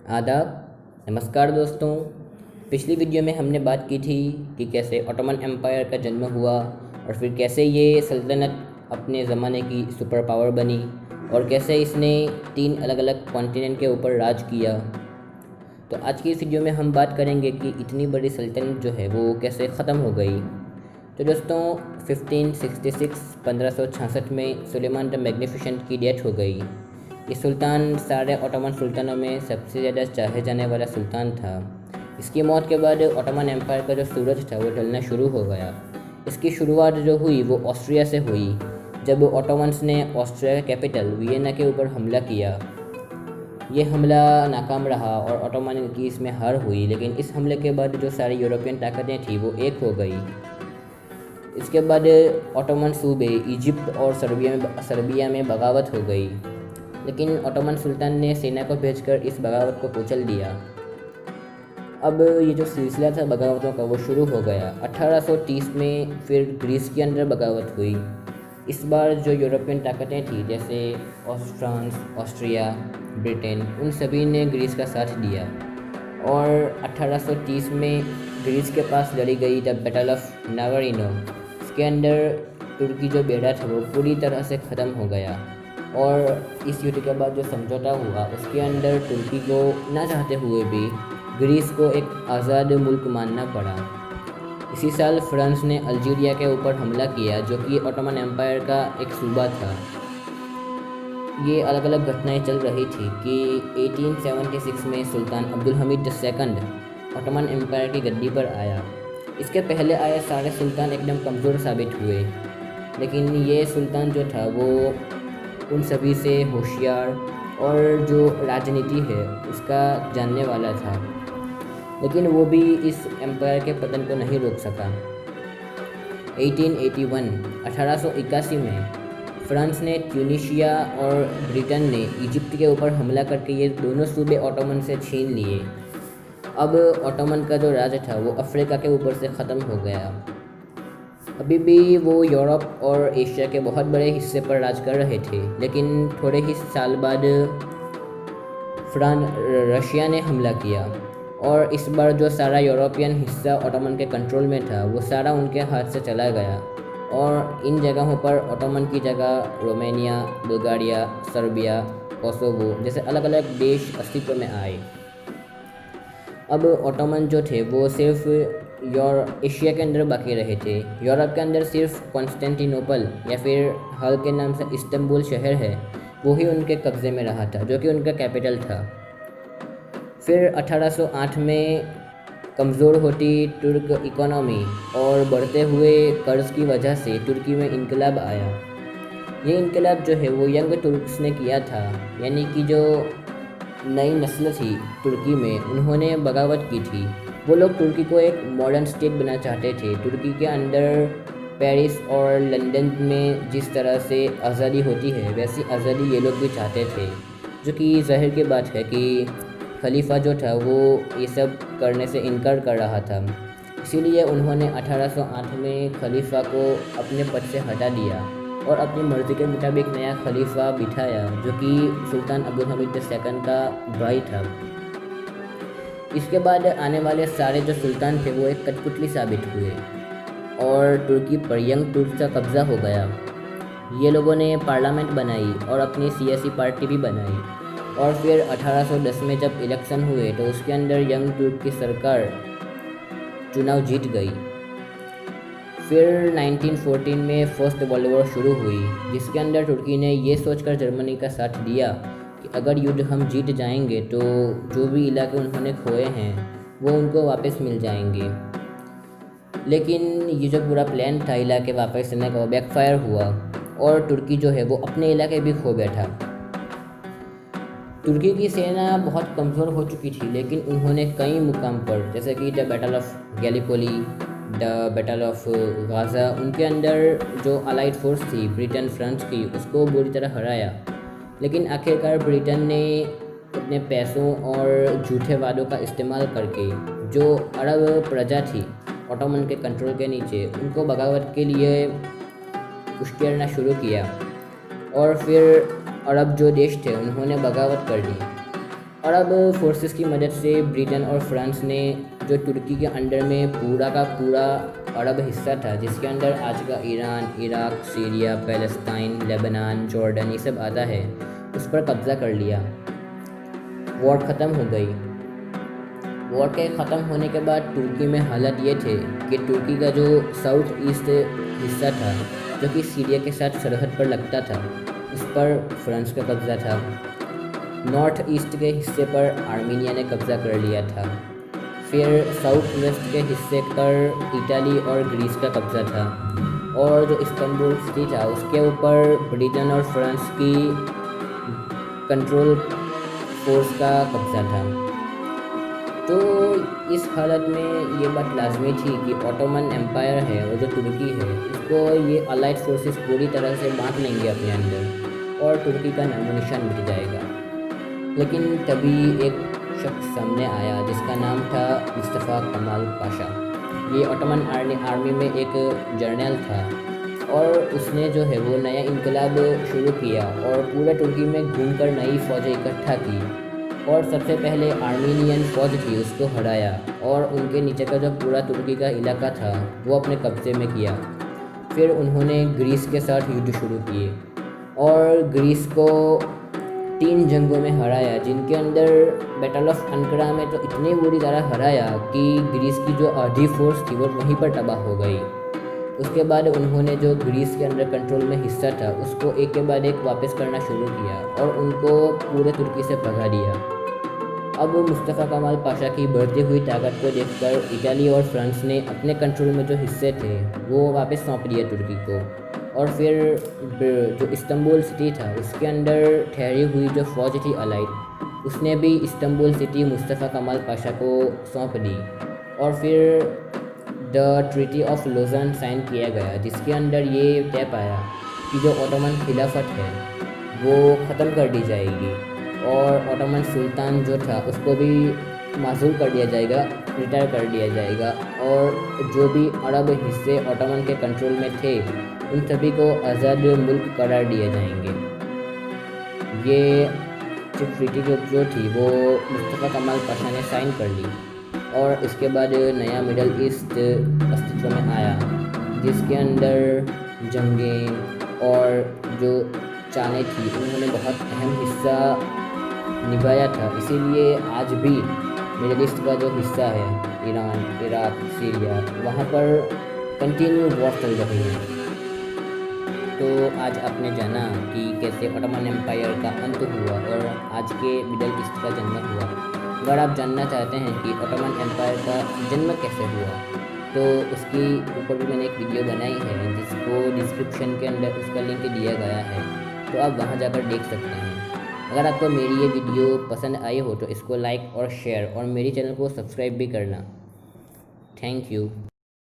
आदाब, नमस्कार दोस्तों। पिछली वीडियो में हमने बात की थी कि कैसे ऑटोमन एम्पायर का जन्म हुआ और फिर कैसे ये सल्तनत अपने ज़माने की सुपर पावर बनी और कैसे इसने 3 अलग अलग कॉन्टिनेंट के ऊपर राज किया। तो आज की इस वीडियो में हम बात करेंगे कि इतनी बड़ी सल्तनत जो है वो कैसे ख़त्म हो गई। तो दोस्तों 1566 में सुलेमान द मैग्निफिसेंट की डेथ हो गई। ये सुल्तान सारे ऑटोमन सुल्तानों में सबसे ज़्यादा चाहे जाने वाला सुल्तान था। इसकी मौत के बाद ऑटोमन एम्पायर का जो सूरज था वो ढलना शुरू हो गया। इसकी शुरुआत जो हुई वो ऑस्ट्रिया से हुई, जब ऑटोमन्स ने ऑस्ट्रिया के कैपिटल वियना के ऊपर हमला किया। ये हमला नाकाम रहा और ऑटोमन की इसमें हार हुई, लेकिन इस हमले के बाद जो सारी यूरोपियन ताकतें थी वो एक हो गई। इसके बाद ऑटोमन सूबे इजिप्ट और सर्बिया में बगावत हो गई, लेकिन ऑटोमन सुल्तान ने सेना को भेजकर इस बगावत को कुचल दिया। अब ये जो सिलसिला था बगावतों का वो शुरू हो गया। 1830 में फिर ग्रीस के अंदर बगावत हुई। इस बार जो यूरोपियन ताकतें थी जैसे फ्रांस, ऑस्ट्रिया, ब्रिटेन, उन सभी ने ग्रीस का साथ दिया और 1830 में ग्रीस के पास लड़ी गई द बैटल ऑफ नावारिनो। इसके अंदर तुर्की जो बेड़ा था वो पूरी तरह से ख़त्म हो गया और इस युद्ध के बाद जो समझौता हुआ उसके अंदर तुर्की को ना चाहते हुए भी ग्रीस को एक आज़ाद मुल्क मानना पड़ा। इसी साल फ्रांस ने अल्जीरिया के ऊपर हमला किया जो कि ऑटोमन एम्पायर का एक सूबा था। ये अलग अलग घटनाएं चल रही थी कि 1876 में सुल्तान Abdul Hamid II Ottoman empire की गद्दी पर आया। इसके पहले आए सारे सुल्तान एकदम कमज़ोर साबित हुए, लेकिन ये सुल्तान जो था वो उन सभी से होशियार और जो राजनीति है उसका जानने वाला था, लेकिन वो भी इस एम्पायर के पतन को नहीं रोक सका। 1881 में फ्रांस ने ट्यूनीशिया और ब्रिटेन ने इजिप्ट के ऊपर हमला करके ये दोनों सूबे ऑटोमन से छीन लिए। अब ऑटोमन का जो राज था वो अफ्रीका के ऊपर से ख़त्म हो गया। अभी भी वो यूरोप और एशिया के बहुत बड़े हिस्से पर राज कर रहे थे, लेकिन थोड़े ही साल बाद रशिया ने हमला किया और इस बार जो सारा यूरोपियन हिस्सा ऑटोमन के कंट्रोल में था वो सारा उनके हाथ से चला गया और इन जगहों पर ऑटोमन की जगह रोमानिया, बुल्गारिया, सर्बिया, कोसोवो जैसे अलग अलग देश अस्तित्व में आए। अब ऑटोमन जो थे वो सिर्फ एशिया के अंदर बाकी रहे थे। यूरोप के अंदर सिर्फ कॉन्स्टेंटिनोपल या फिर हाल के नाम से इस्तांबुल शहर है वो ही उनके कब्ज़े में रहा था, जो कि उनका कैपिटल था। फिर 1808 में कमज़ोर होती तुर्क इकोनॉमी और बढ़ते हुए कर्ज की वजह से तुर्की में इनकलाब आया। ये इनकलाब जो है वो यंग तुर्क्स ने किया था, यानी कि जो नई नस्ल थी तुर्की में उन्होंने बगावत की थी। वो लोग तुर्की को एक मॉडर्न स्टेट बनाना चाहते थे। तुर्की के अंदर पेरिस और लंदन में जिस तरह से आज़ादी होती है वैसी आज़ादी ये लोग भी चाहते थे, जो कि ज़ाहिर की बात है कि खलीफा जो था वो ये सब करने से इनकार कर रहा था। इसीलिए उन्होंने 1808 में खलीफा को अपने पद से हटा दिया और अपनी मर्ज़ी के मुताबिक नया खलीफा बिठाया, जो कि सुल्तान अब्दुल हमीद II का भाई था। इसके बाद आने वाले सारे जो सुल्तान थे वो एक कठपुतली साबित हुए और तुर्की पर यंग तुर्क का कब्ज़ा हो गया। ये लोगों ने पार्लियामेंट बनाई और अपनी सियासी पार्टी भी बनाई और फिर 1810 में जब इलेक्शन हुए तो उसके अंदर यंग तुर्क की सरकार चुनाव जीत गई। फिर 1914 में फर्स्ट वर्ल्ड वॉर शुरू हुई, जिसके अंदर तुर्की ने ये सोचकर जर्मनी का साथ दिया कि अगर युद्ध हम जीत जाएंगे तो जो भी इलाके उन्होंने खोए हैं वो उनको वापस मिल जाएंगे। लेकिन ये जो पूरा प्लान था इलाके वापस लेने का वो बैकफायर हुआ और तुर्की जो है वो अपने इलाके भी खो बैठा। तुर्की की सेना बहुत कमज़ोर हो चुकी थी, लेकिन उन्होंने कई मुकाम पर जैसे कि the battle of Gallipoli, the battle of Gaza, उनके अंदर जो अलाइड फोर्स थी ब्रिटेन फ्रांस की उसको बुरी तरह हराया। लेकिन आखिरकार ब्रिटेन ने अपने पैसों और झूठे वादों का इस्तेमाल करके जो अरब प्रजा थी ऑटोमन के कंट्रोल के नीचे उनको बगावत के लिए उश्केरना शुरू किया और फिर अरब जो देश थे उन्होंने बगावत कर दी। अरब फोर्सेस की मदद से ब्रिटेन और फ्रांस ने जो तुर्की के अंडर में पूरा का पूरा अरब हिस्सा था, जिसके अंदर आज का Iran, Iraq, Syria, Palestine, Lebanon, Jordan ये सब आता है, उस पर कब्ज़ा कर लिया। वॉर ख़त्म हो गई। वॉर के ख़त्म होने के बाद तुर्की में हालत ये थे कि तुर्की का जो साउथ ईस्ट हिस्सा था, जो कि सीरिया के साथ सरहद पर लगता था, उस पर फ्रांस का कब्ज़ा था। नॉर्थ ईस्ट के हिस्से पर आर्मीनिया ने कब्ज़ा कर लिया था। फिर साउथ वेस्ट के हिस्से पर इटाली और ग्रीस का कब्ज़ा था, और जो इस्तांबुल सिटी था उसके ऊपर ब्रिटेन और फ्रांस की कंट्रोल फोर्स का कब्ज़ा था। तो इस हालत में ये बात लाजमी थी कि ऑटोमन एम्पायर है और जो तुर्की है, इसको ये अलाइड फोर्सेस पूरी तरह से बांट लेंगे अपने अंदर और तुर्की का नामो निशान मिट जाएगा। लेकिन तभी एक शख्स सामने आया जिसका नाम था मुस्तफ़ा कमाल पाशा। ये ऑटोमन आर्मी में एक जर्नल था, और उसने जो है वो नया इनकलाब शुरू किया और पूरे तुर्की में घूमकर नई फ़ौजें इकट्ठा की, और सबसे पहले आर्मीनियन फ़ौज थी उसको हराया, और उनके नीचे का जो पूरा तुर्की का इलाका था वो अपने कब्ज़े में किया। फिर उन्होंने ग्रीस के साथ युद्ध शुरू किए और ग्रीस को 3 जंगों में हराया, जिनके अंदर बैटल ऑफ अंकारा में तो इतनी बुरी तरह हराया कि ग्रीस की जो आधी फोर्स थी वो वहीं पर तबाह हो गई। उसके बाद उन्होंने जो ग्रीस के अंदर कंट्रोल में हिस्सा था उसको एक के बाद एक वापस करना शुरू किया और उनको पूरे तुर्की से भगा दिया। अब मुस्तफ़ा कमाल पाशा की बढ़ती हुई ताकत को देखकर इटाली और फ्रांस ने अपने कंट्रोल में जो हिस्से थे वो वापस सौंप दिए तुर्की को, और फिर जो इस्तांबुल सिटी था उसके अंदर ठहरी हुई जो फ़ौज थी अलाइड, उसने भी इस्तांबुल सिटी मुस्तफ़ा कमाल पाशा को सौंप दी। और फिर the treaty of Lausanne sign किया गया, जिसके अंदर ये तय पाया कि जो ऑटोमन खिलाफत है वो ख़त्म कर दी जाएगी और ऑटोमन सुल्तान जो था उसको भी माजूल कर दिया जाएगा, रिटायर कर दिया जाएगा, और जो भी अरब हिस्से ऑटोमन के कंट्रोल में थे उन सभी को आज़ाद मुल्क करार दिए जाएंगे। ये ट्रीटी जो थी वो मुस्तफ़ा कमाल पाशा ने साइन कर ली, और इसके बाद नया मिडल ईस्ट अस्तित्व में आया, जिसके अंदर जंगें और जो चालें थी उन्होंने बहुत अहम हिस्सा निभाया था। इसीलिए आज भी मिडल ईस्ट का जो हिस्सा है, ईरान, इराक, सीरिया, वहाँ पर कंटिन्यू वॉर चल रही है। तो आज आपने जाना कि कैसे ऑटोमन एम्पायर का अंत हुआ और आज के मिडल ईस्ट का जन्म हुआ। अगर आप जानना चाहते हैं कि ऑटोमन एम्पायर का जन्म कैसे हुआ, तो उसकी ऊपर भी मैंने एक वीडियो बनाई है जिसको डिस्क्रिप्शन के अंदर उसका लिंक दिया गया है, तो आप वहां जाकर देख सकते हैं। अगर आपको मेरी ये वीडियो पसंद आई हो तो इसको लाइक और शेयर और मेरी चैनल को सब्सक्राइब भी करना। Thank you.